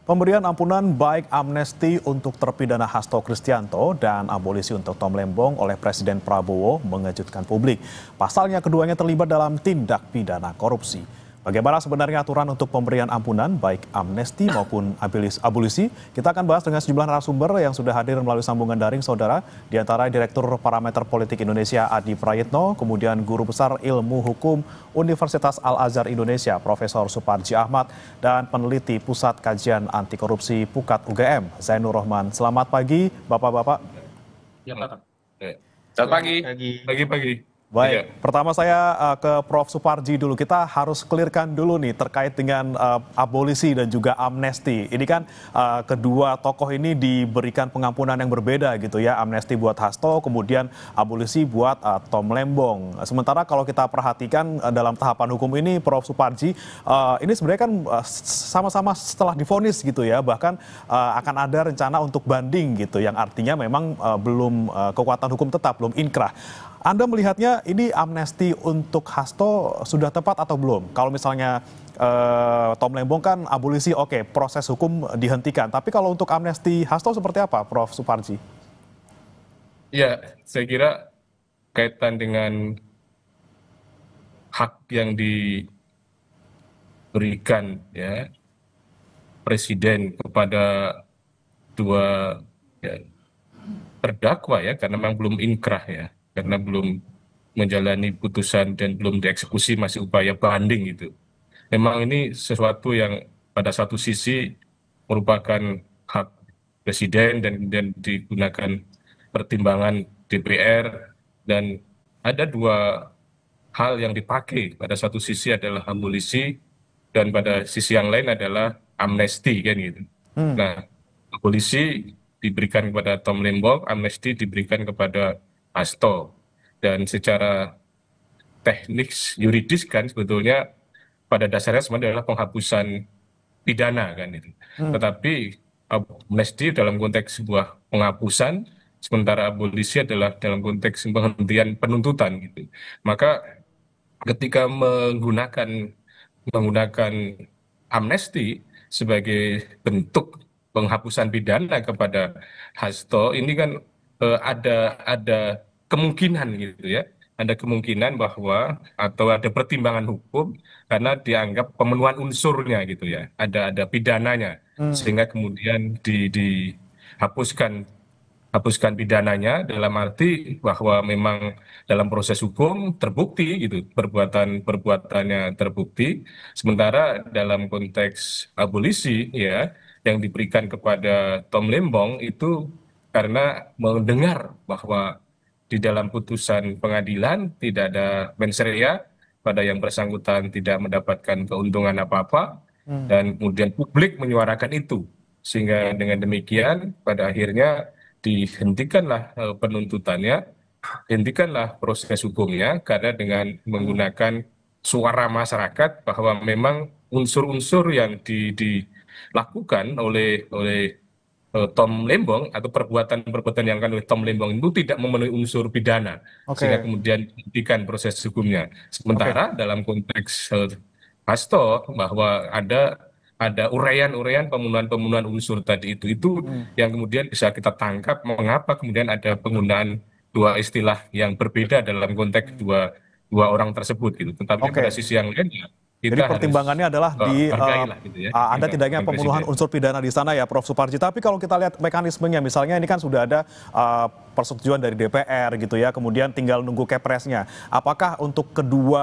Pemberian ampunan baik amnesti untuk terpidana Hasto Kristianto dan abolisi untuk Tom Lembong oleh Presiden Prabowo mengejutkan publik. Pasalnya keduanya terlibat dalam tindak pidana korupsi. Bagaimana sebenarnya aturan untuk pemberian ampunan baik amnesti maupun abolisi? Kita akan bahas dengan sejumlah narasumber yang sudah hadir melalui sambungan daring, saudara. Di antara Direktur Parameter Politik Indonesia Adi Prayitno, kemudian Guru Besar Ilmu Hukum Universitas Al-Azhar Indonesia Profesor Suparji Ahmad, dan peneliti Pusat Kajian Anti Korupsi Pukat UGM Zainur Rohman. Selamat pagi, Bapak-bapak. Ya, Pak. Selamat pagi. Pagi-pagi. Baik, pertama saya ke Prof. Suparji dulu. Kita harus clearkan dulu nih terkait dengan abolisi dan juga amnesti. Ini kan kedua tokoh ini diberikan pengampunan yang berbeda gitu ya. Amnesti buat Hasto, kemudian abolisi buat Tom Lembong. Sementara kalau kita perhatikan dalam tahapan hukum ini, Prof. Suparji, ini sebenarnya kan sama-sama setelah divonis gitu ya. Bahkan akan ada rencana untuk banding gitu, yang artinya memang belum kekuatan hukum tetap, belum inkrah. Anda melihatnya ini amnesti untuk Hasto sudah tepat atau belum? Kalau misalnya Tom Lembong kan abolisi, oke, proses hukum dihentikan. Tapi kalau untuk amnesti Hasto seperti apa, Prof. Suparji? Ya, saya kira kaitan dengan hak yang diberikan ya Presiden kepada dua ya, terdakwa ya, karena memang belum inkrah ya, karena belum menjalani putusan dan belum dieksekusi, masih upaya banding gitu. Memang ini sesuatu yang pada satu sisi merupakan hak presiden dan digunakan pertimbangan DPR, dan ada dua hal yang dipakai. Pada satu sisi adalah abolisi dan pada sisi yang lain adalah amnesti kan gitu. Nah, abolisi diberikan kepada Tom Lembong, amnesti diberikan kepada Hasto. Dan secara teknis yuridis kan sebetulnya pada dasarnya sebenarnya adalah penghapusan pidana kan itu. Tetapi amnesti dalam konteks sebuah penghapusan, sementara abolisi adalah dalam konteks penghentian penuntutan gitu. Maka ketika menggunakan amnesti sebagai bentuk penghapusan pidana kepada Hasto, ini kan ada kemungkinan gitu ya, ada kemungkinan bahwa atau ada pertimbangan hukum karena dianggap pemenuhan unsurnya gitu ya, ada pidananya, sehingga kemudian dihapuskan pidananya, dalam arti bahwa memang dalam proses hukum terbukti gitu perbuatannya terbukti. Sementara dalam konteks abolisi ya yang diberikan kepada Tom Lembong itu karena mendengar bahwa di dalam putusan pengadilan tidak ada mens rea, pada yang bersangkutan tidak mendapatkan keuntungan apa-apa, dan kemudian publik menyuarakan itu, sehingga dengan demikian pada akhirnya dihentikanlah penuntutannya, hentikanlah proses hukumnya, karena dengan menggunakan suara masyarakat bahwa memang unsur-unsur yang dilakukan oleh Tom Lembong atau perbuatan-perbuatan yang dilakukan oleh Tom Lembong itu tidak memenuhi unsur pidana, sehingga Oke, kemudian dihentikan proses hukumnya. oke. Sementara dalam konteks Hasto, bahwa ada uraian-uraian pemenuhan-pemenuhan unsur tadi itu yang kemudian bisa kita tangkap mengapa kemudian ada penggunaan dua istilah yang berbeda dalam konteks dua dua orang tersebut gitu. Tetapi pada Oke. sisi yang lain ya Jadi kita harus pertimbangannya adalah di hargailah gitu ya ada tidaknya pertimbangan pembunuhan presiden. unsur pidana di sana ya, Prof. Suparji. Tapi kalau kita lihat mekanismenya, misalnya ini kan sudah ada persetujuan dari DPR gitu ya, kemudian tinggal nunggu kepresnya. Apakah untuk kedua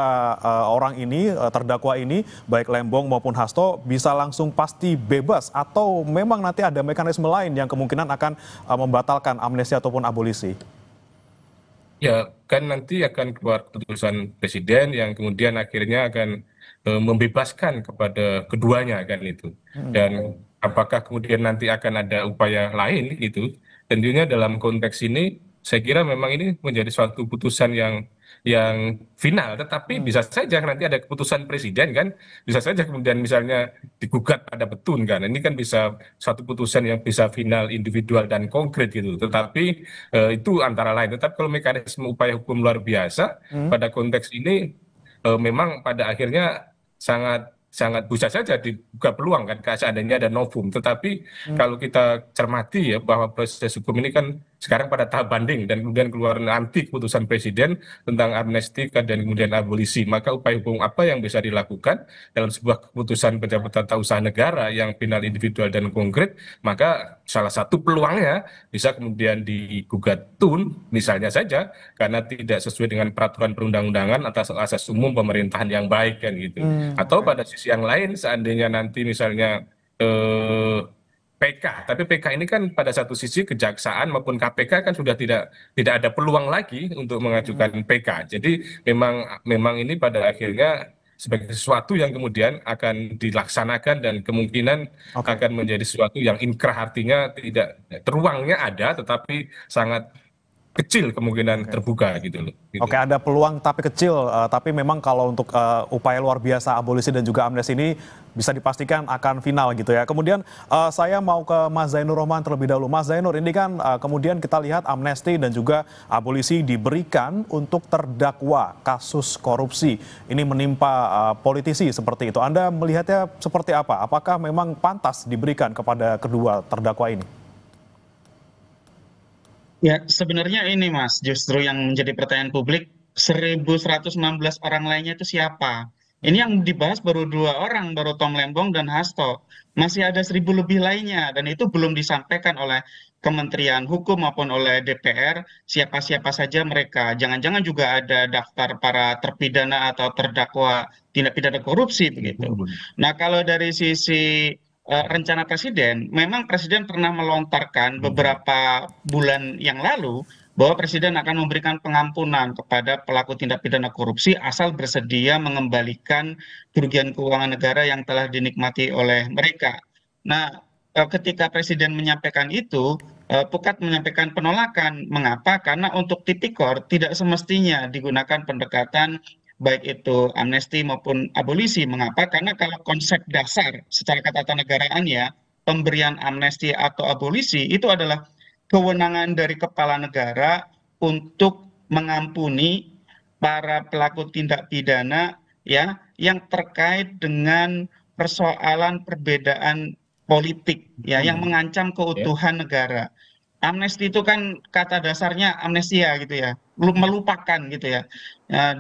orang ini, terdakwa ini, baik Lembong maupun Hasto, bisa langsung pasti bebas atau memang nanti ada mekanisme lain yang kemungkinan akan membatalkan amnesti ataupun abolisi? Ya, kan nanti akan keluar keputusan presiden yang kemudian akhirnya akan membebaskan kepada keduanya kan itu. Dan apakah kemudian nanti akan ada upaya lain itu? Tentunya dalam konteks ini saya kira memang ini menjadi suatu putusan yang final, tetapi bisa saja nanti ada keputusan presiden kan, bisa saja kemudian misalnya digugat pada petun kan. Ini kan bisa satu putusan yang bisa final individual dan konkret gitu. Tetapi itu antara lain. Tetapi kalau mekanisme upaya hukum luar biasa pada konteks ini memang pada akhirnya sangat sangat bisa saja dibuka peluang kan seandainya ada novum. Tetapi kalau kita cermati ya bahwa proses hukum ini kan sekarang pada tahap banding dan kemudian keluar nanti keputusan presiden tentang amnesti dan kemudian abolisi. Maka upaya hukum apa yang bisa dilakukan dalam sebuah keputusan pejabat tata usaha negara yang final individual dan konkret, maka salah satu peluangnya bisa kemudian digugat tun misalnya saja karena tidak sesuai dengan peraturan perundang-undangan atas asas umum pemerintahan yang baik kan gitu. Atau Oke. pada sisi yang lain, seandainya nanti misalnya eh, PK, tapi PK ini kan pada satu sisi kejaksaan maupun KPK kan sudah tidak ada peluang lagi untuk mengajukan PK. Jadi memang memang ini pada akhirnya sebagai sesuatu yang kemudian akan dilaksanakan dan kemungkinan Oke. akan menjadi sesuatu yang inkrah, artinya tidak teruangnya ada tetapi sangat kecil kemungkinan Oke. terbuka gitu loh. Oke, Gitu. ada peluang tapi kecil, tapi memang kalau untuk upaya luar biasa abolisi dan juga amnesti ini bisa dipastikan akan final gitu ya. Kemudian saya mau ke Mas Zainur Rohman terlebih dahulu. Mas Zainur, ini kan kemudian kita lihat amnesti dan juga abolisi diberikan untuk terdakwa kasus korupsi. Ini menimpa politisi seperti itu. Anda melihatnya seperti apa? Apakah memang pantas diberikan kepada kedua terdakwa ini? Ya, sebenarnya ini Mas, justru yang menjadi pertanyaan publik, 1.116 orang lainnya itu siapa? Ini yang dibahas baru dua orang, baru Tom Lembong dan Hasto. Masih ada 1.000 lebih lainnya, dan itu belum disampaikan oleh Kementerian Hukum maupun oleh DPR, siapa-siapa saja mereka. Jangan-jangan juga ada daftar para terpidana atau terdakwa tindak pidana korupsi, begitu. Nah, kalau dari sisi rencana presiden, memang presiden pernah melontarkan beberapa bulan yang lalu bahwa presiden akan memberikan pengampunan kepada pelaku tindak pidana korupsi asal bersedia mengembalikan kerugian keuangan negara yang telah dinikmati oleh mereka. Nah, ketika presiden menyampaikan itu, Pukat menyampaikan penolakan. Mengapa? Karena untuk tipikor tidak semestinya digunakan pendekatan baik itu amnesti maupun abolisi. Mengapa? Karena kalau konsep dasar secara ketatanegaraan ya, pemberian amnesti atau abolisi itu adalah kewenangan dari kepala negara untuk mengampuni para pelaku tindak pidana ya yang terkait dengan persoalan perbedaan politik ya yang mengancam Ya. keutuhan negara. Amnesti itu kan kata dasarnya amnesia gitu ya, melupakan gitu ya.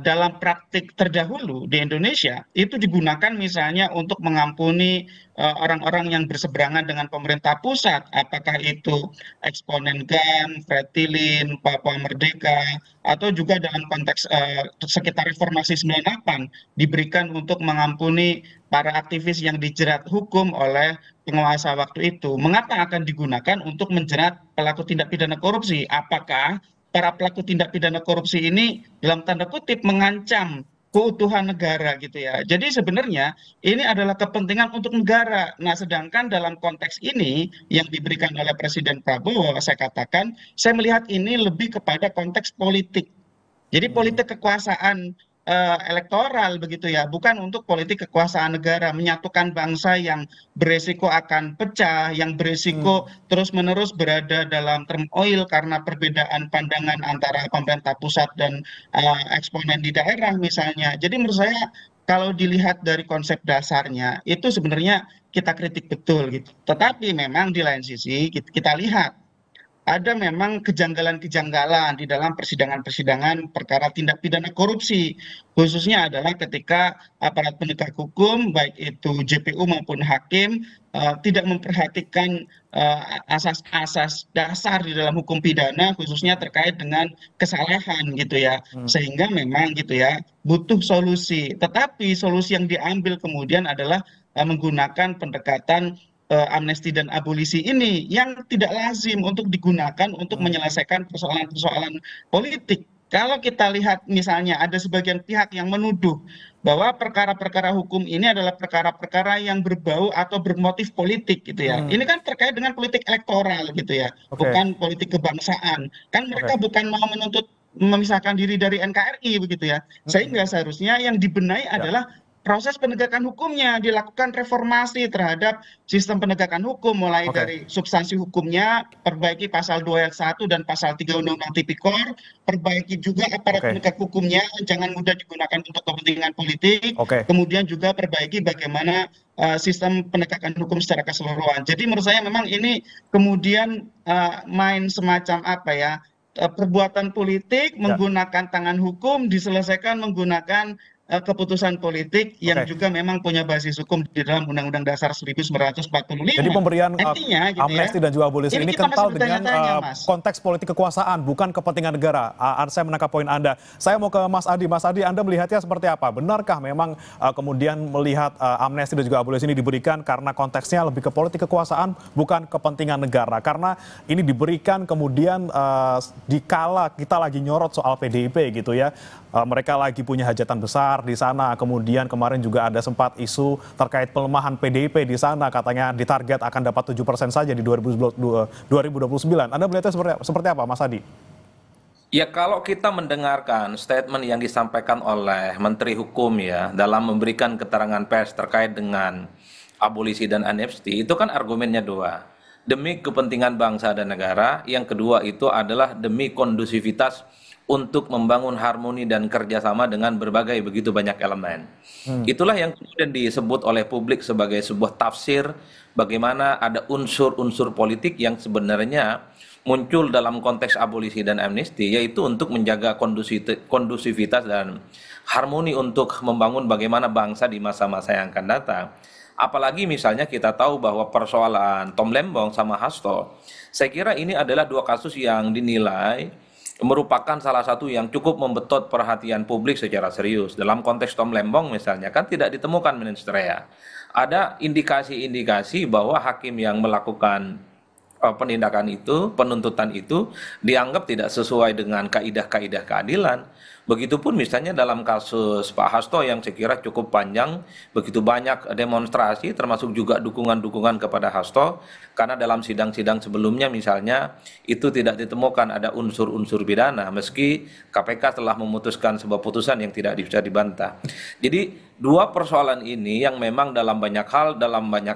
Dalam praktik terdahulu di Indonesia itu digunakan misalnya untuk mengampuni orang-orang yang berseberangan dengan pemerintah pusat, apakah itu eksponen GAM, Fretilin, Papua Merdeka, atau juga dalam konteks sekitar reformasi 98 diberikan untuk mengampuni para aktivis yang dijerat hukum oleh penguasa waktu itu. Mengapa akan digunakan untuk menjerat pelaku tindak pidana korupsi? Apakah para pelaku tindak pidana korupsi ini dalam tanda kutip mengancam keutuhan negara gitu ya. Jadi sebenarnya ini adalah kepentingan untuk negara. Nah, sedangkan dalam konteks ini yang diberikan oleh Presiden Prabowo, saya katakan, saya melihat ini lebih kepada konteks politik. Jadi politik kekuasaan elektoral begitu ya, bukan untuk politik kekuasaan negara, menyatukan bangsa yang beresiko akan pecah, yang beresiko terus-menerus berada dalam turmoil karena perbedaan pandangan antara pemerintah pusat dan eksponen di daerah misalnya. Jadi menurut saya kalau dilihat dari konsep dasarnya itu sebenarnya kita kritik betul gitu. Tetapi memang di lain sisi kita lihat ada memang kejanggalan-kejanggalan di dalam persidangan-persidangan perkara tindak pidana korupsi. Khususnya adalah ketika aparat penegak hukum, baik itu JPU maupun hakim, tidak memperhatikan asas-asas dasar di dalam hukum pidana, khususnya terkait dengan kesalahan gitu ya. Sehingga memang gitu ya, butuh solusi. Tetapi solusi yang diambil kemudian adalah menggunakan pendekatan amnesti dan abolisi ini yang tidak lazim untuk digunakan untuk menyelesaikan persoalan-persoalan politik. Kalau kita lihat misalnya ada sebagian pihak yang menuduh bahwa perkara-perkara hukum ini adalah perkara-perkara yang berbau atau bermotif politik gitu ya. Ini kan terkait dengan politik elektoral gitu ya, Oke. bukan politik kebangsaan. Kan Oke. mereka bukan mau menuntut memisahkan diri dari NKRI begitu ya. Sehingga seharusnya yang dibenahi Ya. adalah proses penegakan hukumnya, dilakukan reformasi terhadap sistem penegakan hukum, mulai Oke, dari substansi hukumnya, perbaiki pasal 2 ayat 1 dan pasal 3 Undang-Undang Tipikor, perbaiki juga aparat oke, penegak hukumnya, jangan mudah digunakan untuk kepentingan politik, oke. kemudian juga perbaiki bagaimana sistem penegakan hukum secara keseluruhan. Jadi menurut saya memang ini kemudian main semacam apa ya, perbuatan politik Ya, menggunakan tangan hukum diselesaikan menggunakan keputusan politik yang oke. juga memang punya basis hukum di dalam Undang-Undang Dasar Jadi 1945. pemberian Artinya gitu ya, amnesti dan juga abolisi ini ini kita masih kental dengan bertanya-tanya, Mas. konteks politik kekuasaan, bukan kepentingan negara. Saya menangkap poin Anda. Saya mau ke Mas Adi. Mas Adi, Anda melihatnya seperti apa? Benarkah memang kemudian melihat amnesti dan juga abolisi ini diberikan karena konteksnya lebih ke politik kekuasaan, bukan kepentingan negara? Karena ini diberikan kemudian dikala kita lagi nyorot soal PDIP gitu ya. Mereka lagi punya hajatan besar di sana. Kemudian kemarin juga ada sempat isu terkait pelemahan PDIP di sana. Katanya ditarget akan dapat 7% saja di 2029. Anda melihatnya seperti apa, Mas Adi? Ya kalau kita mendengarkan statement yang disampaikan oleh Menteri Hukum ya dalam memberikan keterangan pers terkait dengan abolisi dan amnesti itu kan argumennya dua. Demi kepentingan bangsa dan negara, yang kedua itu adalah demi kondusivitas untuk membangun harmoni dan kerjasama dengan berbagai begitu banyak elemen. Itulah yang kemudian disebut oleh publik sebagai sebuah tafsir bagaimana ada unsur-unsur politik yang sebenarnya muncul dalam konteks abolisi dan amnesti, yaitu untuk menjaga kondusivitas dan harmoni untuk membangun bagaimana bangsa di masa-masa yang akan datang. Apalagi misalnya kita tahu bahwa persoalan Tom Lembong sama Hasto, saya kira ini adalah dua kasus yang dinilai merupakan salah satu yang cukup membetot perhatian publik secara serius. Dalam konteks Tom Lembong misalnya kan tidak ditemukan mensrea. Ada indikasi-indikasi bahwa hakim yang melakukan penindakan itu, penuntutan itu dianggap tidak sesuai dengan kaidah-kaidah keadilan. Begitupun misalnya dalam kasus Pak Hasto yang saya kira cukup panjang, begitu banyak demonstrasi termasuk juga dukungan-dukungan kepada Hasto, karena dalam sidang-sidang sebelumnya misalnya itu tidak ditemukan ada unsur-unsur pidana, meski KPK telah memutuskan sebuah putusan yang tidak bisa dibantah. Jadi dua persoalan ini yang memang dalam banyak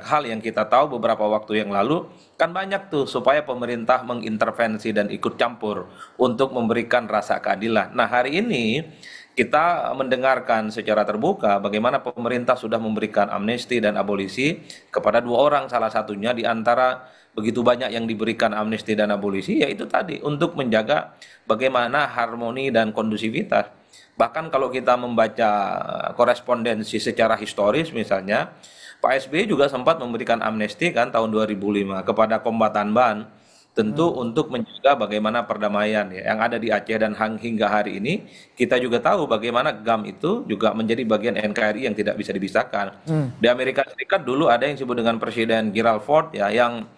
hal yang kita tahu beberapa waktu yang lalu, kan banyak tuh supaya pemerintah mengintervensi dan ikut campur untuk memberikan rasa keadilan. Nah hari ini kita mendengarkan secara terbuka bagaimana pemerintah sudah memberikan amnesti dan abolisi kepada dua orang, salah satunya di antara begitu banyak yang diberikan amnesti dan abolisi, yaitu tadi untuk menjaga bagaimana harmoni dan kondusivitas. Bahkan kalau kita membaca korespondensi secara historis misalnya, Pak SBY juga sempat memberikan amnesti kan tahun 2005 kepada kombatan BAN, tentu untuk menjaga bagaimana perdamaian ya yang ada di Aceh, dan hingga hari ini kita juga tahu bagaimana GAM itu juga menjadi bagian NKRI yang tidak bisa dipisahkan. Di Amerika Serikat dulu ada yang disebut dengan Presiden Gerald Ford ya, yang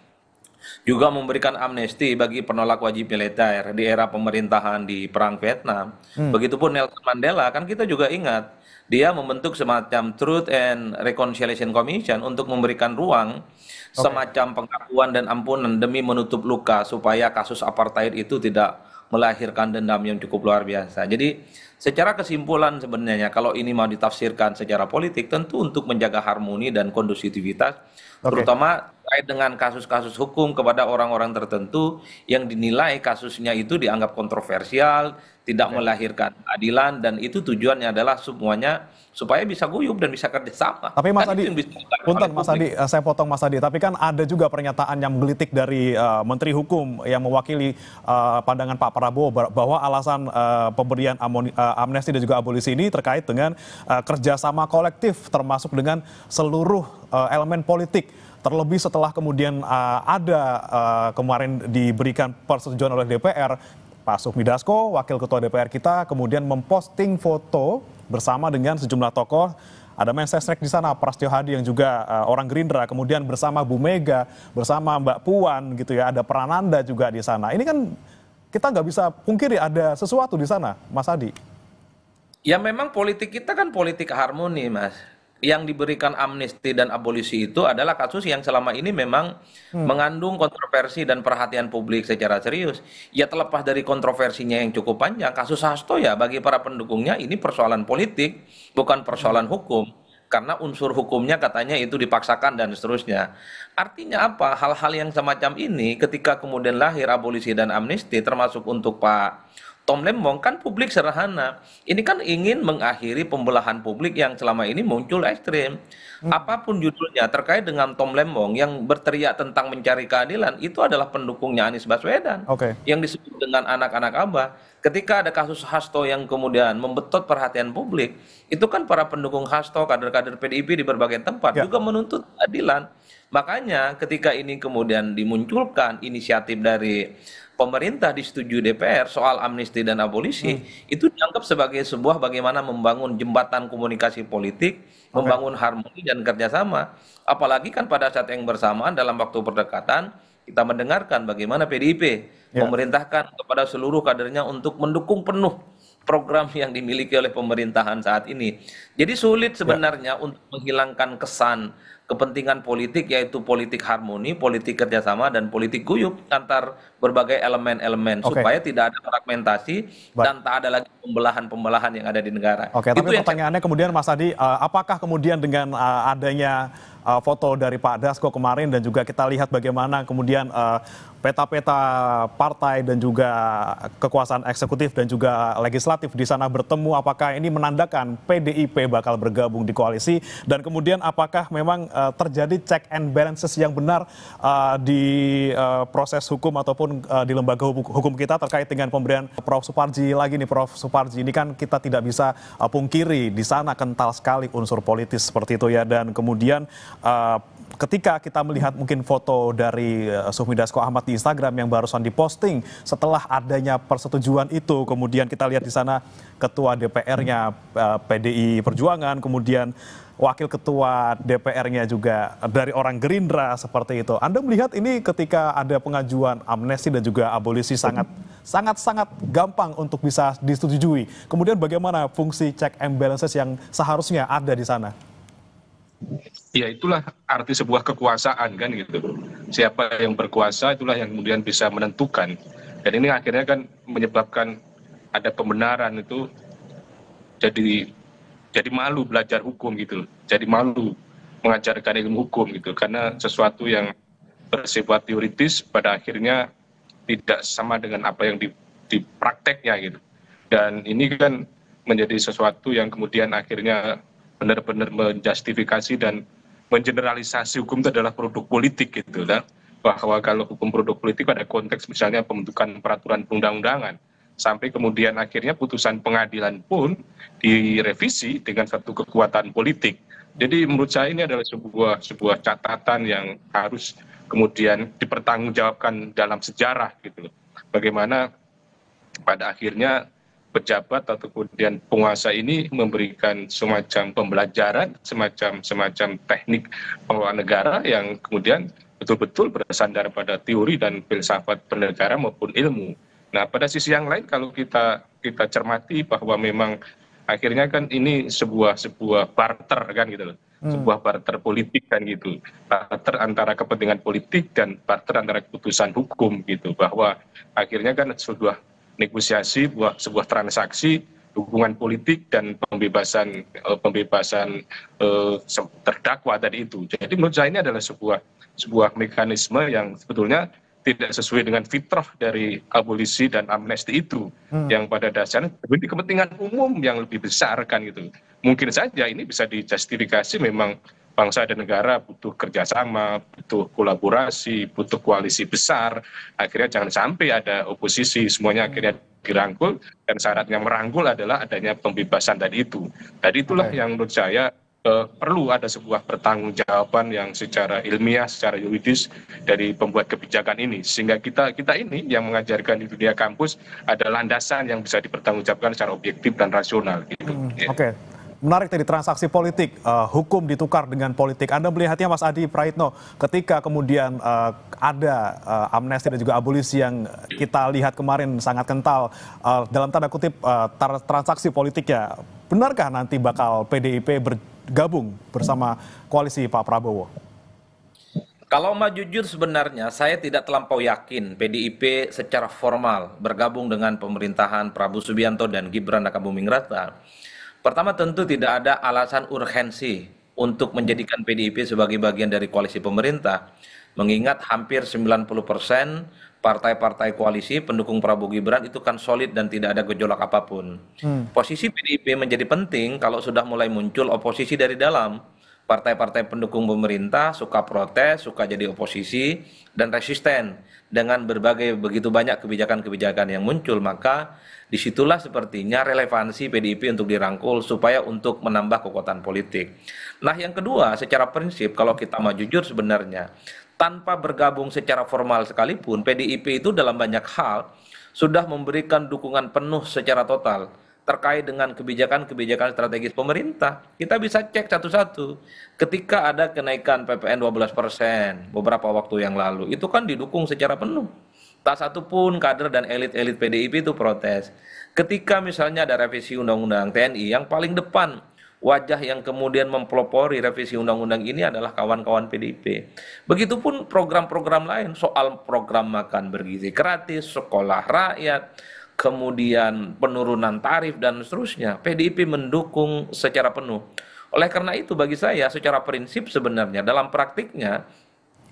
juga memberikan amnesti bagi penolak wajib militer di era pemerintahan di Perang Vietnam. Begitupun Nelson Mandela, kan kita juga ingat dia membentuk semacam Truth and Reconciliation Commission untuk memberikan ruang semacam pengakuan dan ampunan demi menutup luka supaya kasus apartheid itu tidak melahirkan dendam yang cukup luar biasa. Jadi secara kesimpulan sebenarnya kalau ini mau ditafsirkan secara politik, tentu untuk menjaga harmoni dan kondusivitas, terutama terkait dengan kasus-kasus hukum kepada orang-orang tertentu yang dinilai kasusnya itu dianggap kontroversial, tidak melahirkan keadilan, dan itu tujuannya adalah semuanya supaya bisa guyup dan bisa kerjasama. Tapi Mas Kan itu Adi, yang bisa dilakukan punten oleh Mas publik. Adi, saya potong Mas Adi, tapi kan ada juga pernyataan yang menggelitik dari Menteri Hukum yang mewakili pandangan Pak Prabowo bahwa alasan pemberian amnesti dan juga abolisi ini terkait dengan kerjasama kolektif termasuk dengan seluruh elemen politik. Terlebih setelah kemudian ada kemarin diberikan persetujuan oleh DPR, Pak Sufmi Dasko, Wakil Ketua DPR kita, kemudian memposting foto bersama dengan sejumlah tokoh. Ada Mensesnek di sana, Prasetyo Hadi yang juga orang Gerindra, kemudian bersama Bu Mega, bersama Mbak Puan gitu ya, ada Prananda juga di sana. Ini kan kita nggak bisa pungkiri ada sesuatu di sana, Mas Adi. Ya memang politik kita kan politik harmoni, Mas. Yang diberikan amnesti dan abolisi itu adalah kasus yang selama ini memang mengandung kontroversi dan perhatian publik secara serius. Ya terlepas dari kontroversinya yang cukup panjang, kasus Hasto ya bagi para pendukungnya ini persoalan politik, bukan persoalan hukum. karena unsur hukumnya katanya itu dipaksakan dan seterusnya. Artinya apa? Hal-hal yang semacam ini ketika kemudian lahir abolisi dan amnesti termasuk untuk Pak Tom Lembong kan publik sederhana. Ini kan ingin mengakhiri pembelahan publik yang selama ini muncul ekstrim. Apapun judulnya terkait dengan Tom Lembong yang berteriak tentang mencari keadilan itu adalah pendukungnya Anies Baswedan Oke. yang disebut dengan anak-anak Abah. Ketika ada kasus Hasto yang kemudian membetot perhatian publik, itu kan para pendukung Hasto, kader-kader PDIP di berbagai tempat Ya. juga menuntut keadilan. Makanya ketika ini kemudian dimunculkan inisiatif dari pemerintah disetujui DPR soal amnesti dan abolisi, itu dianggap sebagai sebuah bagaimana membangun jembatan komunikasi politik, membangun harmoni dan kerjasama. Apalagi kan pada saat yang bersamaan dalam waktu berdekatan, kita mendengarkan bagaimana PDIP Ya. memerintahkan kepada seluruh kadernya untuk mendukung penuh program yang dimiliki oleh pemerintahan saat ini. Jadi sulit sebenarnya untuk menghilangkan kesan kepentingan politik, yaitu politik harmoni, politik kerjasama, dan politik guyup antar berbagai elemen-elemen Oke. supaya tidak ada fragmentasi Baik. dan tak ada lagi pembelahan-pembelahan yang ada di negara. Oke, tapi Itu yang pertanyaannya kemudian Mas Adi, apakah kemudian dengan adanya foto dari Pak Dasko kemarin dan juga kita lihat bagaimana kemudian peta-peta partai dan juga kekuasaan eksekutif dan juga legislatif di sana bertemu, apakah ini menandakan PDIP bakal bergabung di koalisi dan kemudian apakah memang terjadi check and balances yang benar di proses hukum ataupun di lembaga hukum kita terkait dengan pemberian Prof. Suparji lagi nih, Prof. Suparji ini kan kita tidak bisa pungkiri di sana kental sekali unsur politis seperti itu ya, dan kemudian ketika kita melihat mungkin foto dari Sufmi Dasko Ahmad di Instagram yang barusan diposting setelah adanya persetujuan itu, kemudian kita lihat di sana ketua DPR-nya PDI Perjuangan, kemudian wakil ketua DPR-nya juga dari orang Gerindra seperti itu. Anda melihat ini ketika ada pengajuan amnesti dan juga abolisi sangat gampang untuk bisa disetujui. Kemudian bagaimana fungsi check and balances yang seharusnya ada di sana? Ya itulah arti sebuah kekuasaan kan gitu. Siapa yang berkuasa itulah yang kemudian bisa menentukan. Dan ini akhirnya kan menyebabkan ada pembenaran itu jadi malu belajar hukum gitu. Jadi malu mengajarkan ilmu hukum gitu. Karena sesuatu yang bersifat teoritis pada akhirnya tidak sama dengan apa yang di prakteknya gitu. Dan ini kan menjadi sesuatu yang kemudian akhirnya benar-benar menjustifikasi dan mengeneralisasi hukum itu adalah produk politik gitu lah. Bahwa kalau hukum produk politik pada konteks misalnya pembentukan peraturan perundang-undangan sampai kemudian akhirnya putusan pengadilan pun direvisi dengan satu kekuatan politik. Jadi menurut saya ini adalah sebuah catatan yang harus kemudian dipertanggungjawabkan dalam sejarah gitu loh. Bagaimana pada akhirnya pejabat atau kemudian penguasa ini memberikan semacam pembelajaran, semacam teknik pengelolaan negara yang kemudian betul-betul bersandar pada teori dan filsafat bernegara maupun ilmu. Nah, pada sisi yang lain kalau kita cermati bahwa memang akhirnya kan ini sebuah barter kan gitu loh. Sebuah barter politik kan gitu. Barter antara kepentingan politik dan barter antara keputusan hukum gitu. Bahwa akhirnya kan negosiasi sebuah transaksi dukungan politik dan pembebasan terdakwa tadi itu. Jadi menurut saya ini adalah sebuah mekanisme yang sebetulnya tidak sesuai dengan fitrah dari abolisi dan amnesti itu, yang pada dasarnya demi kepentingan umum yang lebih besar kan gitu. Mungkin saja ini bisa dijustifikasi memang bangsa dan negara butuh kerjasama, butuh kolaborasi, butuh koalisi besar. Akhirnya jangan sampai ada oposisi, semuanya akhirnya dirangkul, dan syaratnya merangkul adalah adanya pembebasan tadi itu. Tadi itulah yang menurut saya perlu ada sebuah pertanggungjawaban yang secara ilmiah, secara yuridis dari pembuat kebijakan ini. Sehingga kita ini yang mengajarkan di dunia kampus ada landasan yang bisa dipertanggungjawabkan secara objektif dan rasional. Gitu. Oke. Menarik tadi transaksi politik, hukum ditukar dengan politik. Anda melihatnya Mas Adi Praitno ketika kemudian ada amnesti dan juga abolisi yang kita lihat kemarin sangat kental dalam tanda kutip transaksi politiknya. Benarkah nanti bakal PDIP bergabung bersama koalisi Pak Prabowo? Kalau mau jujur sebenarnya saya tidak terlampau yakin PDIP secara formal bergabung dengan pemerintahan Prabowo Subianto dan Gibran Rakabuming Raka. Pertama tentu tidak ada alasan urgensi untuk menjadikan PDIP sebagai bagian dari koalisi pemerintah. Mengingat hampir 90% partai-partai koalisi pendukung Prabowo Gibran itu kan solid dan tidak ada gejolak apapun. Posisi PDIP menjadi penting kalau sudah mulai muncul oposisi dari dalam. Partai-partai pendukung pemerintah suka protes, suka jadi oposisi, dan resisten dengan berbagai begitu banyak kebijakan-kebijakan yang muncul. Maka disitulah sepertinya relevansi PDIP untuk dirangkul supaya untuk menambah kekuatan politik. Nah yang kedua, secara prinsip kalau kita mau jujur sebenarnya, tanpa bergabung secara formal sekalipun, PDIP itu dalam banyak hal sudah memberikan dukungan penuh secara total terkait dengan kebijakan-kebijakan strategis pemerintah. Kita bisa cek satu-satu. Ketika ada kenaikan PPN 12% beberapa waktu yang lalu, itu kan didukung secara penuh. Tak satu pun kader dan elit-elit PDIP itu protes. Ketika misalnya ada revisi Undang-Undang TNI, yang paling depan wajah yang kemudian mempelopori revisi undang-undang ini adalah kawan-kawan PDIP. Begitupun program-program lain, soal program makan bergizi gratis, sekolah rakyat, kemudian penurunan tarif dan seterusnya. PDIP mendukung secara penuh. Oleh karena itu bagi saya secara prinsip sebenarnya dalam praktiknya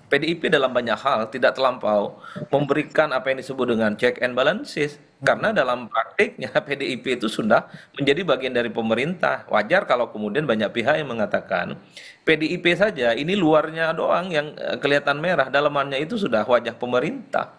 PDIP dalam banyak hal tidak terlampau memberikan apa yang disebut dengan check and balances. Karena dalam praktiknya PDIP itu sudah menjadi bagian dari pemerintah. Wajar kalau kemudian banyak pihak yang mengatakan PDIP saja ini luarnya doang yang kelihatan merah, dalamannya itu sudah wajah pemerintah.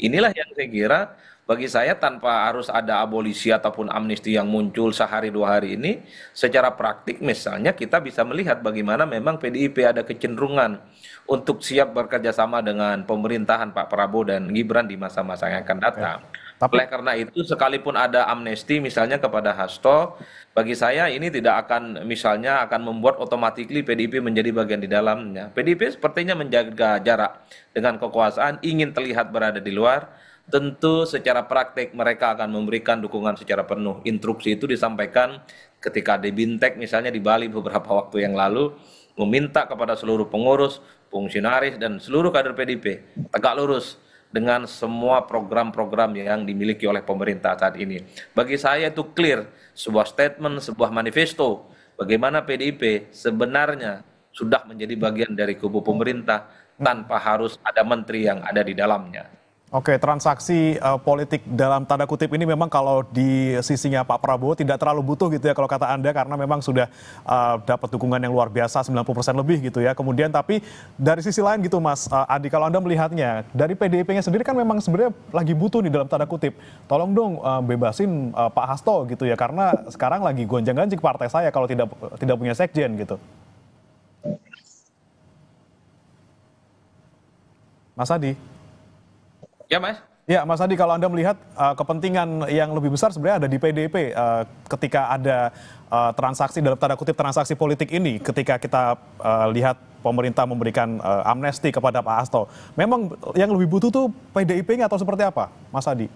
Inilah yang saya kira bagi saya tanpa harus ada abolisi ataupun amnesti yang muncul sehari dua hari ini, secara praktik misalnya kita bisa melihat bagaimana memang PDIP ada kecenderungan untuk siap bekerja sama dengan pemerintahan Pak Prabowo dan Gibran di masa-masa yang akan datang. Oleh karena itu sekalipun ada amnesti misalnya kepada Hasto, bagi saya ini tidak akan misalnya akan membuat otomatis PDIP menjadi bagian di dalamnya. PDIP sepertinya menjaga jarak dengan kekuasaan, ingin terlihat berada di luar. Tentu secara praktek mereka akan memberikan dukungan secara penuh. Instruksi itu disampaikan ketika di Bintek misalnya di Bali beberapa waktu yang lalu, meminta kepada seluruh pengurus, fungsionaris dan seluruh kader PDIP tegak lurus dengan semua program-program yang dimiliki oleh pemerintah saat ini. Bagi saya itu clear, sebuah statement, sebuah manifesto bagaimana PDIP sebenarnya sudah menjadi bagian dari kubu pemerintah tanpa harus ada menteri yang ada di dalamnya. Oke, transaksi politik dalam tanda kutip ini memang kalau di sisinya Pak Prabowo tidak terlalu butuh gitu ya kalau kata Anda, karena memang sudah dapat dukungan yang luar biasa 90% lebih gitu ya. Kemudian tapi dari sisi lain gitu Mas Adi, kalau Anda melihatnya dari PDIP-nya sendiri kan memang sebenarnya lagi butuh nih dalam tanda kutip. Tolong dong bebasin Pak Hasto gitu ya, karena sekarang lagi gonjang-ganjing partai saya kalau tidak punya sekjen gitu. Mas Adi. Ya Mas? Ya Mas Adi, kalau Anda melihat kepentingan yang lebih besar sebenarnya ada di PDIP ketika ada transaksi dalam tanda kutip transaksi politik ini, ketika kita lihat pemerintah memberikan amnesti kepada Pak Hasto. Memang yang lebih butuh tuh PDIP-nya atau seperti apa Mas Adi?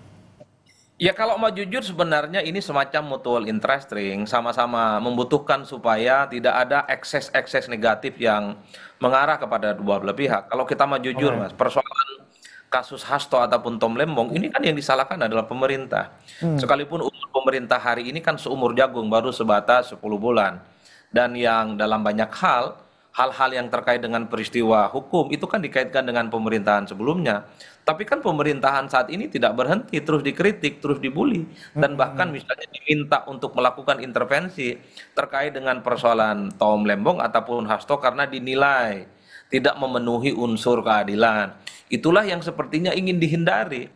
Ya kalau mau jujur sebenarnya ini semacam mutual interesting, sama-sama membutuhkan supaya tidak ada ekses-ekses negatif yang mengarah kepada dua belah pihak. Kalau kita mau jujur Mas, persoalan kasus Hasto ataupun Tom Lembong ini kan yang disalahkan adalah pemerintah. Sekalipun umur pemerintah hari ini kan seumur jagung, baru sebatas 10 bulan. Dan yang dalam banyak hal-hal yang terkait dengan peristiwa hukum itu kan dikaitkan dengan pemerintahan sebelumnya. Tapi kan pemerintahan saat ini tidak berhenti, terus dikritik, terus dibully. Dan bahkan misalnya diminta untuk melakukan intervensi terkait dengan persoalan Tom Lembong ataupun Hasto karena dinilai tidak memenuhi unsur keadilan. Itulah yang sepertinya ingin dihindari.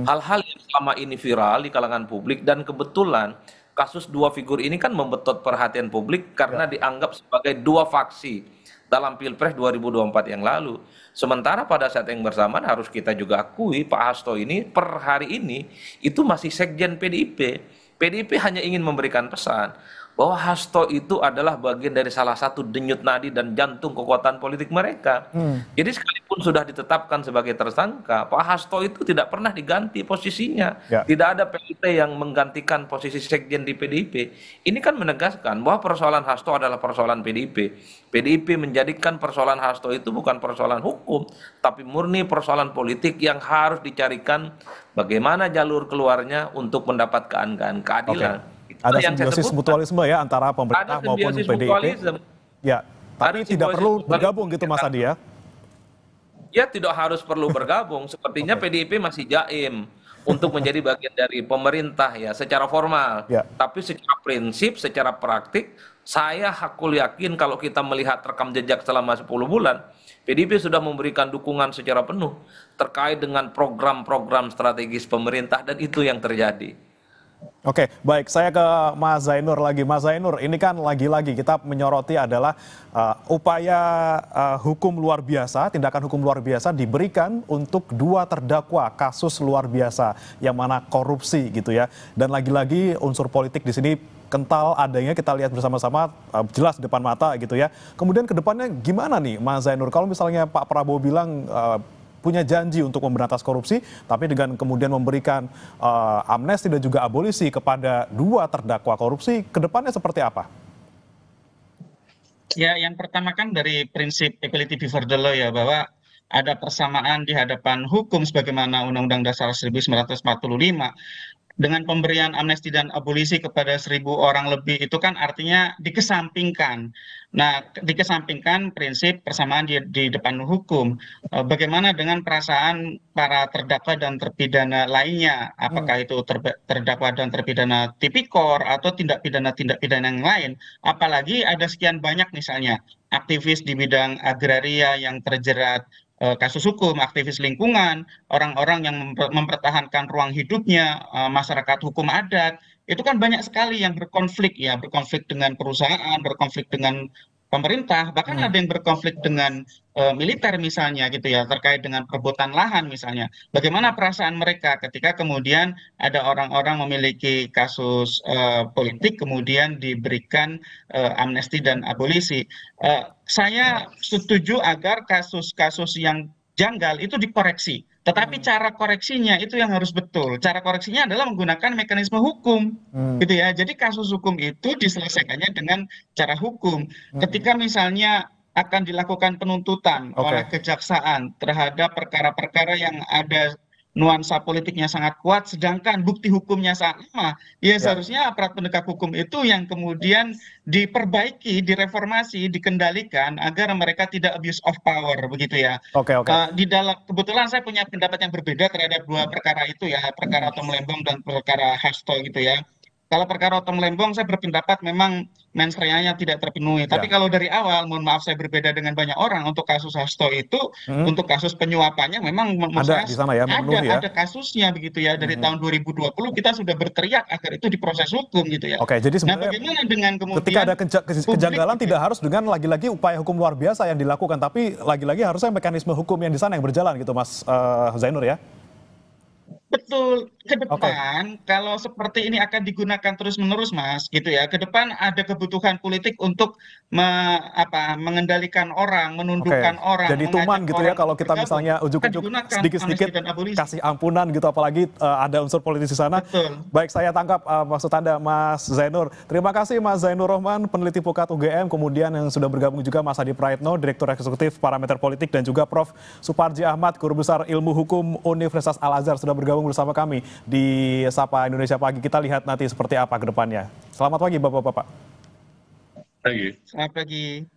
Hal-hal yang selama ini viral di kalangan publik dan kebetulan kasus dua figur ini kan membetot perhatian publik karena dianggap sebagai dua faksi dalam Pilpres 2024 yang lalu. Sementara pada saat yang bersamaan harus kita juga akui Pak Hasto ini per hari ini itu masih sekjen PDIP. PDIP hanya ingin memberikan pesan bahwa Hasto itu adalah bagian dari salah satu denyut nadi dan jantung kekuatan politik mereka. Jadi sekalipun sudah ditetapkan sebagai tersangka, Pak Hasto itu tidak pernah diganti posisinya. Tidak ada PLT yang menggantikan posisi sekjen di PDIP. Ini kan menegaskan bahwa persoalan Hasto adalah persoalan PDIP. PDIP menjadikan persoalan Hasto itu bukan persoalan hukum, tapi murni persoalan politik yang harus dicarikan bagaimana jalur keluarnya untuk mendapatkan keadilan. Ada simbiosis mutualisme ya antara pemerintah maupun PDIP. Ya, Tapi tidak perlu bergabung gitu Mas Adi ya? Ya tidak harus perlu bergabung. Sepertinya PDIP masih jaim untuk menjadi bagian dari pemerintah ya secara formal. Ya. Tapi secara prinsip, secara praktik, saya hakul yakin kalau kita melihat rekam jejak selama 10 bulan, PDIP sudah memberikan dukungan secara penuh terkait dengan program-program strategis pemerintah dan itu yang terjadi. Oke, baik. Saya ke Mas Zainur lagi. Mas Zainur, ini kan lagi-lagi kita menyoroti adalah upaya hukum luar biasa, tindakan hukum luar biasa diberikan untuk dua terdakwa kasus luar biasa yang mana korupsi gitu ya. Dan lagi-lagi unsur politik di sini kental adanya, kita lihat bersama-sama jelas di depan mata gitu ya. Kemudian ke depannya gimana nih Mas Zainur? Kalau misalnya Pak Prabowo bilang punya janji untuk memberantas korupsi, tapi dengan kemudian memberikan amnesti dan juga abolisi kepada dua terdakwa korupsi, ke depannya seperti apa? Ya, yang pertama kan dari prinsip equality before the law ya, bahwa ada persamaan di hadapan hukum sebagaimana Undang-Undang Dasar 1945. Dengan pemberian amnesti dan abolisi kepada 1.000 orang lebih itu kan artinya dikesampingkan. Nah, dikesampingkan prinsip persamaan di depan hukum. Bagaimana dengan perasaan para terdakwa dan terpidana lainnya? Apakah itu terdakwa dan terpidana tipikor atau tindak pidana yang lain? Apalagi ada sekian banyak misalnya aktivis di bidang agraria yang terjerat kasus hukum, aktivis lingkungan, orang-orang yang mempertahankan ruang hidupnya, masyarakat hukum adat, itu kan banyak sekali yang berkonflik ya, berkonflik dengan perusahaan, berkonflik dengan pemerintah, bahkan ada yang berkonflik dengan militer misalnya gitu ya, terkait dengan perebutan lahan misalnya. Bagaimana perasaan mereka ketika kemudian ada orang-orang memiliki kasus politik kemudian diberikan amnesti dan abolisi. Saya setuju agar kasus-kasus yang janggal itu dikoreksi. Tetapi cara koreksinya itu yang harus betul. Cara koreksinya adalah menggunakan mekanisme hukum, gitu ya. Jadi kasus hukum itu diselesaikannya dengan cara hukum. Ketika misalnya akan dilakukan penuntutan oleh kejaksaan terhadap perkara-perkara yang ada nuansa politiknya sangat kuat, sedangkan bukti hukumnya sangat lemah, ya seharusnya aparat penegak hukum itu yang kemudian diperbaiki, direformasi, dikendalikan agar mereka tidak abuse of power, begitu ya. Di dalam kebetulan saya punya pendapat yang berbeda terhadap dua perkara itu ya, perkara Tom Lembong dan perkara Hasto gitu ya. Kalau perkara Tom Lembong saya berpendapat memang mens reanya tidak terpenuhi. Tapi kalau dari awal, mohon maaf saya berbeda dengan banyak orang, untuk kasus Hasto itu, untuk kasus penyuapannya memang ada di sana ya, ada kasusnya begitu ya. Dari tahun 2020 kita sudah berteriak agar itu diproses hukum gitu ya. Jadi sebenarnya bagaimana dengan kemudian ketika ada kejanggalan tidak harus dengan lagi-lagi upaya hukum luar biasa yang dilakukan, tapi lagi-lagi harusnya mekanisme hukum yang di sana yang berjalan gitu Mas Zainur ya. Betul, ke depan kalau seperti ini akan digunakan terus-menerus Mas, gitu ya. Ke depan ada kebutuhan politik untuk mengendalikan orang, menundukkan orang. Jadi tuman gitu ya kalau kita misalnya ujuk-ujuk sedikit-sedikit kasih ampunan gitu, apalagi ada unsur politis di sana. Betul. Baik, saya tangkap maksud Anda Mas Zainur. Terima kasih Mas Zainur Rohman, peneliti Pukat UGM, kemudian yang sudah bergabung juga Mas Adi Praetno, Direktur Eksekutif Parameter Politik, dan juga Prof. Suparji Ahmad, Guru Besar Ilmu Hukum Universitas Al-Azhar sudah bergabung bersama kami di Sapa Indonesia Pagi. Kita lihat nanti seperti apa ke depannya. Selamat pagi Bapak-Bapak. Pagi. Selamat pagi.